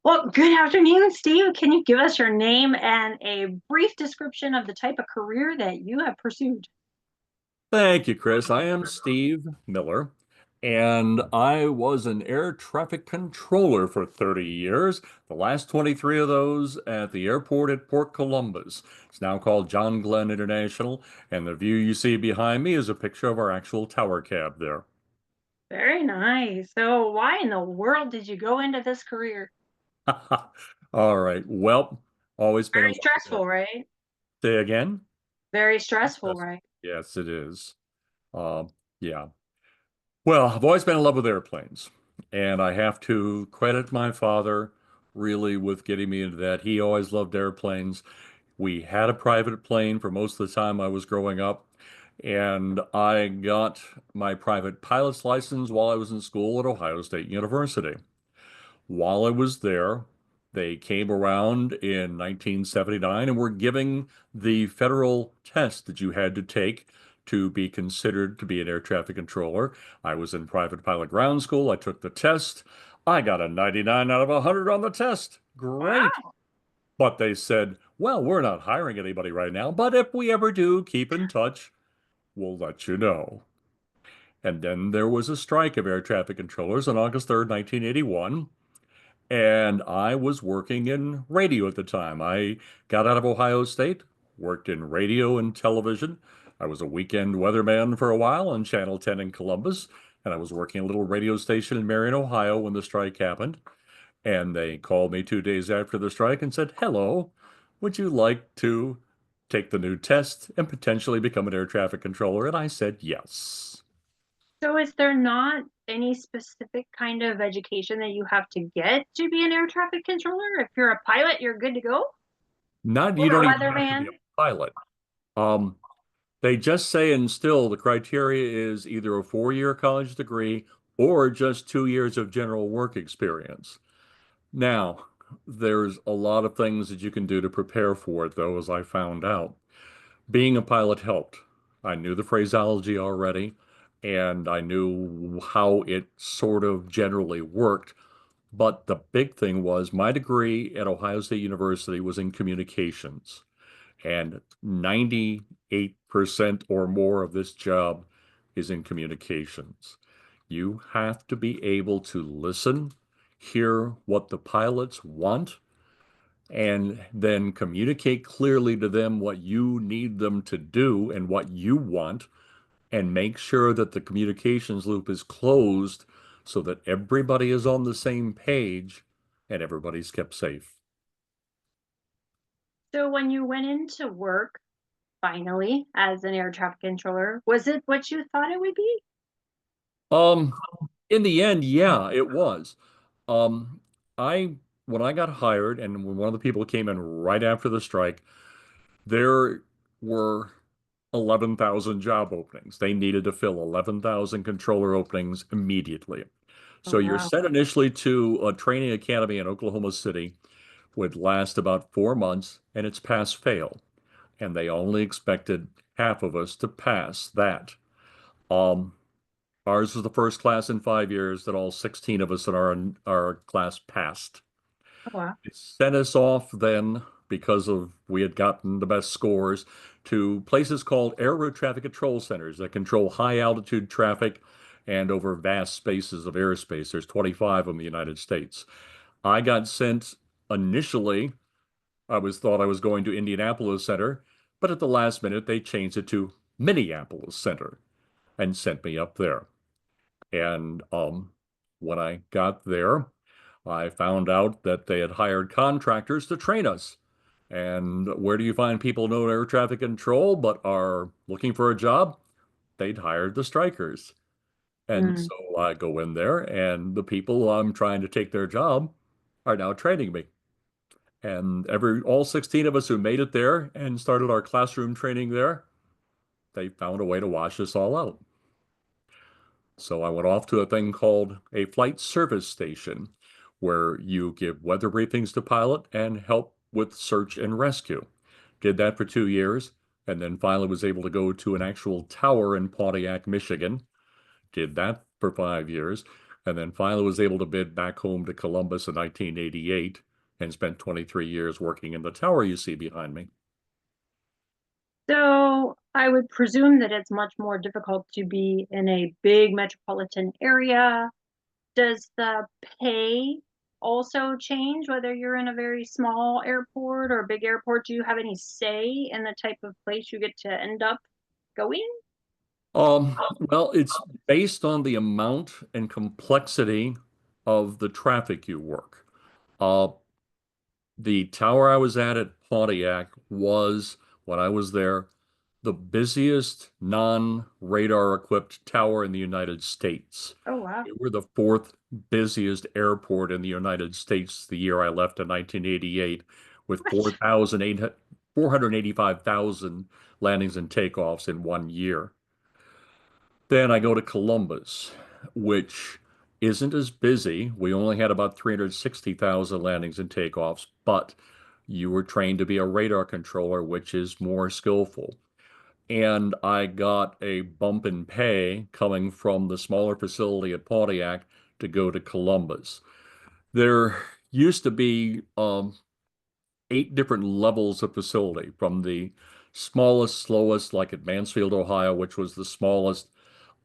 Well, good afternoon, Steve. Can you give us your name and a brief description of the type of career that you have pursued? Thank you, Chris. I am Steve Miller, and I was an air traffic controller for 30 years, the last 23 of those at the airport at Port Columbus. It's now called John Glenn International, and the view you see behind me is a picture of our actual tower cab there. Very nice. So, why in the world did you go into this career? All right. Well, always been a Very love of stressful, right? Say again? Very stressful, Yes. right? Yes, it is. Yeah. Well, I've always been in love with airplanes, and I have to credit my father really with getting me into that. He always loved airplanes. We had a private plane for most of the time I was growing up, and I got my private pilot's license while I was in school at Ohio State University. While I was there, they came around in 1979 and were giving the federal test that you had to take to be considered to be an air traffic controller. I was in private pilot ground school. I took the test. I got a 99 out of 100 on the test. Great. Wow. But they said, well, we're not hiring anybody right now, but if we ever do, keep in touch. We'll let you know. And then there was a strike of air traffic controllers on August 3rd, 1981. And I was working in radio at the time. I got out of Ohio State, worked in radio and television. I was a weekend weatherman for a while on Channel 10 in Columbus, and I was working a little radio station in Marion, Ohio when the strike happened. And they called me 2 days after the strike and said, hello, would you like to take the new test and potentially become an air traffic controller? And I said, yes. So, is there not any specific kind of education that you have to get to be an air traffic controller? If you're a pilot, you're good to go? Not, Or you don't a even have to be weatherman? a pilot. Um, They just say and still the criteria is either a 4-year college degree or just 2 years of general work experience. Now, there's a lot of things that you can do to prepare for it, though, as I found out. Being a pilot helped. I knew the phraseology already, and I knew how it sort of generally worked. But the big thing was my degree at Ohio State University was in communications. And 98% or more of this job is in communications. You have to be able to listen, hear what the pilots want, and then communicate clearly to them what you need them to do and what you want, and make sure that the communications loop is closed so that everybody is on the same page and everybody's kept safe. So, when you went into work, finally, as an air traffic controller, was it what you thought it would be? Um, in the end, yeah, it was. Um, I when I got hired and when one of the people came in right after the strike, there were 11,000 job openings. They needed to fill 11,000 controller openings immediately. Oh, So you're wow. sent initially to a training academy in Oklahoma City, would last about 4 months, and it's pass fail. And they only expected half of us to pass that. Um, Ours was the first class in 5 years that all 16 of us in our class passed. Oh, wow. It sent us off then because of we had gotten the best scores to places called air route traffic control centers that control high altitude traffic and over vast spaces of airspace. There's 25 of them in the United States. I got sent initially, I was thought I was going to Indianapolis Center, but at the last minute they changed it to Minneapolis Center and sent me up there. And when I got there, I found out that they had hired contractors to train us. And where do you find people know air traffic control but are looking for a job? They'd hired the strikers. And Mm. so I go in there, and the people I'm trying to take their job are now training me. And all 16 of us who made it there and started our classroom training there, they found a way to wash us all out. So I went off to a thing called a flight service station, where you give weather briefings to pilot and help with search and rescue. Did that for 2 years, and then finally was able to go to an actual tower in Pontiac, Michigan. Did that for 5 years. and then finally was able to bid back home to Columbus in 1988 and spent 23 years working in the tower you see behind me. So I would presume that it's much more difficult to be in a big metropolitan area. Does the pay also change whether you're in a very small airport or a big airport? Do you have any say in the type of place you get to end up going? Well, it's based on the amount and complexity of the traffic you work. Uh, the tower I was at Pontiac was, when I was there, the busiest non-radar equipped tower in the United States. Oh, wow. We were the fourth busiest airport in the United States the year I left in 1988, with What? 485,000 landings and takeoffs in one year. Then I go to Columbus, which isn't as busy. We only had about 360,000 landings and takeoffs, but you were trained to be a radar controller, which is more skillful. And I got a bump in pay coming from the smaller facility at Pontiac to go to Columbus. There used to be 8 different levels of facility, from the smallest, slowest, like at Mansfield, Ohio, which was the smallest,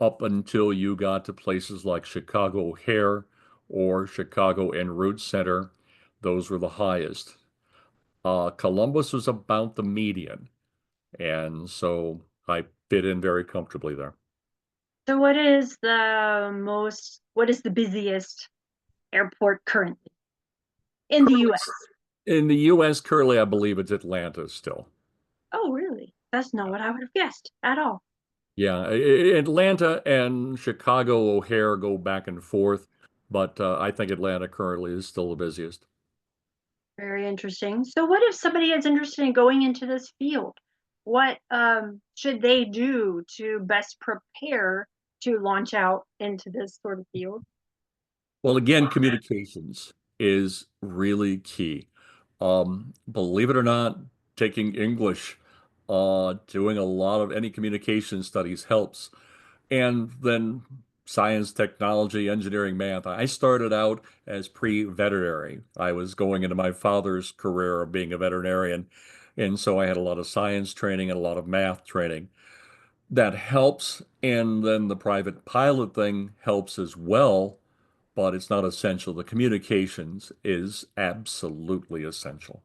up until you got to places like Chicago O'Hare or Chicago En Route Center. Those were the highest. Columbus was about the median, and so I fit in very comfortably there. So what is the busiest airport currently in the Currently, US? in the U.S., currently, I believe it's Atlanta still. Oh, really? That's not what I would have guessed at all. Yeah, Atlanta and Chicago O'Hare go back and forth, but I think Atlanta currently is still the busiest. Very interesting. So what if somebody is interested in going into this field? What should they do to best prepare to launch out into this sort of field? Well, again, communications is really key. Believe it or not, taking English, doing a lot of any communication studies helps. And then science, technology, engineering, math. I started out as pre-veterinary. I was going into my father's career of being a veterinarian. And so I had a lot of science training and a lot of math training. That helps. And then the private pilot thing helps as well, but it's not essential. The communications is absolutely essential.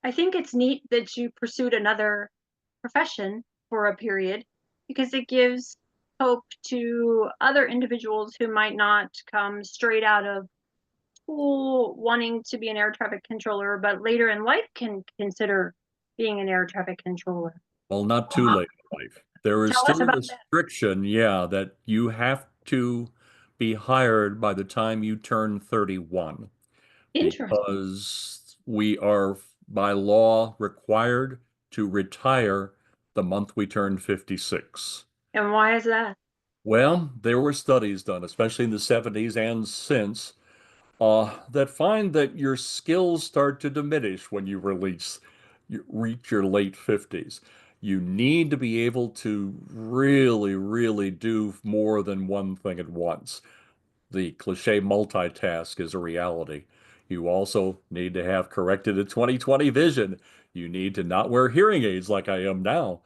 I think it's neat that you pursued another profession for a period because it gives hope to other individuals who might not come straight out of school wanting to be an air traffic controller, but later in life can consider being an air traffic controller. Well, not too late in life. There is Tell us still a about that. restriction, yeah, that you have to be hired by the time you turn 31 Interesting. because we are by law required to retire the month we turn 56. And why is that? Well, there were studies done, especially in the 70s and since, that find that your skills start to diminish when you reach your late 50s. You need to be able to really, really do more than one thing at once. The cliche multitask is a reality. You also need to have corrected a 20/20 vision. You need to not wear hearing aids like I am now.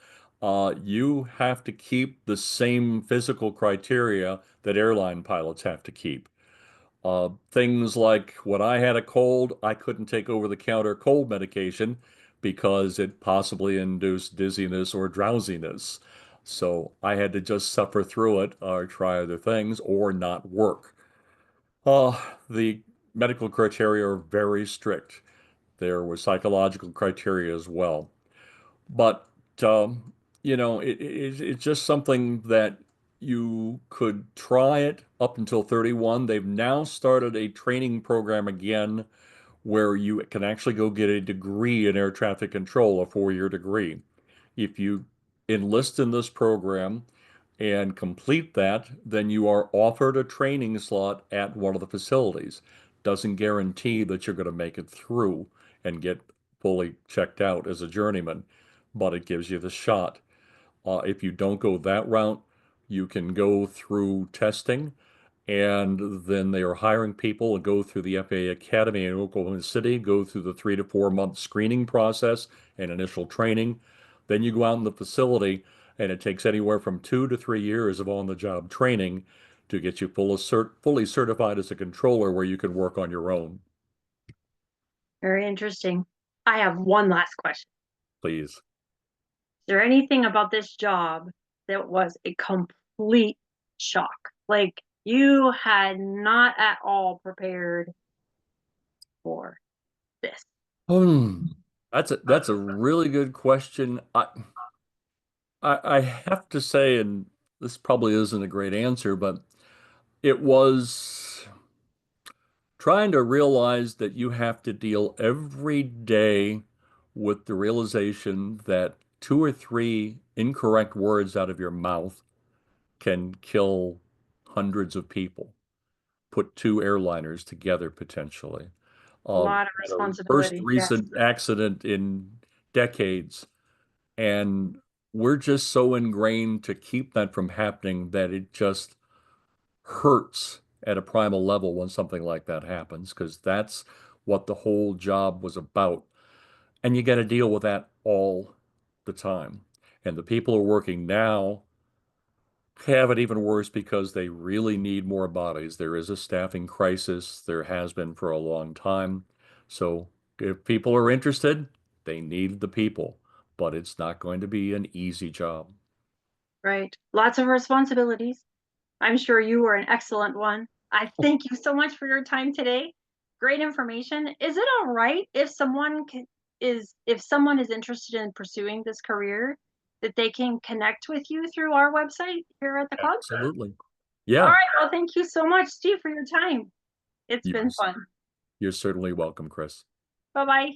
You have to keep the same physical criteria that airline pilots have to keep. Things like when I had a cold, I couldn't take over-the-counter cold medication because it possibly induced dizziness or drowsiness. So I had to just suffer through it or try other things or not work. The medical criteria are very strict. There were psychological criteria as well. But it's just something that you could try it up until 31. They've now started a training program again where you can actually go get a degree in air traffic control, a 4-year degree. If you enlist in this program and complete that, then you are offered a training slot at one of the facilities. Doesn't guarantee that you're going to make it through and get fully checked out as a journeyman, but it gives you the shot. If you don't go that route, you can go through testing And then they are hiring people and go through the FAA Academy in Oklahoma City, go through the 3 to 4 month screening process and initial training. Then you go out in the facility, and it takes anywhere from 2 to 3 years of on-the-job training to get you fully certified as a controller where you can work on your own. Very interesting. I have one last question. Please. Is there anything about this job that was a complete shock? Like you had not at all prepared for this? Hmm. That's a really good question. I have to say, and this probably isn't a great answer, but it was trying to realize that you have to deal every day with the realization that 2 or 3 incorrect words out of your mouth can kill hundreds of people, put 2 airliners together potentially. A lot of The first responsibility. Yes. recent accident in decades, and we're just so ingrained to keep that from happening that it just hurts at a primal level when something like that happens, because that's what the whole job was about. And you got to deal with that all the time. And the people who are working now have it even worse because they really need more bodies. There is a staffing crisis. There has been for a long time. So if people are interested, they need the people, but it's not going to be an easy job. Right. Lots of responsibilities. I'm sure you were an excellent one. I thank you so much for your time today. Great information. Is it all right if someone is interested in pursuing this career that they can connect with you through our website here at the club? Absolutely. All Yeah, right. Well, thank you so much, Steve, for your time. It's you're, been fun. you're certainly welcome, Chris. Bye bye.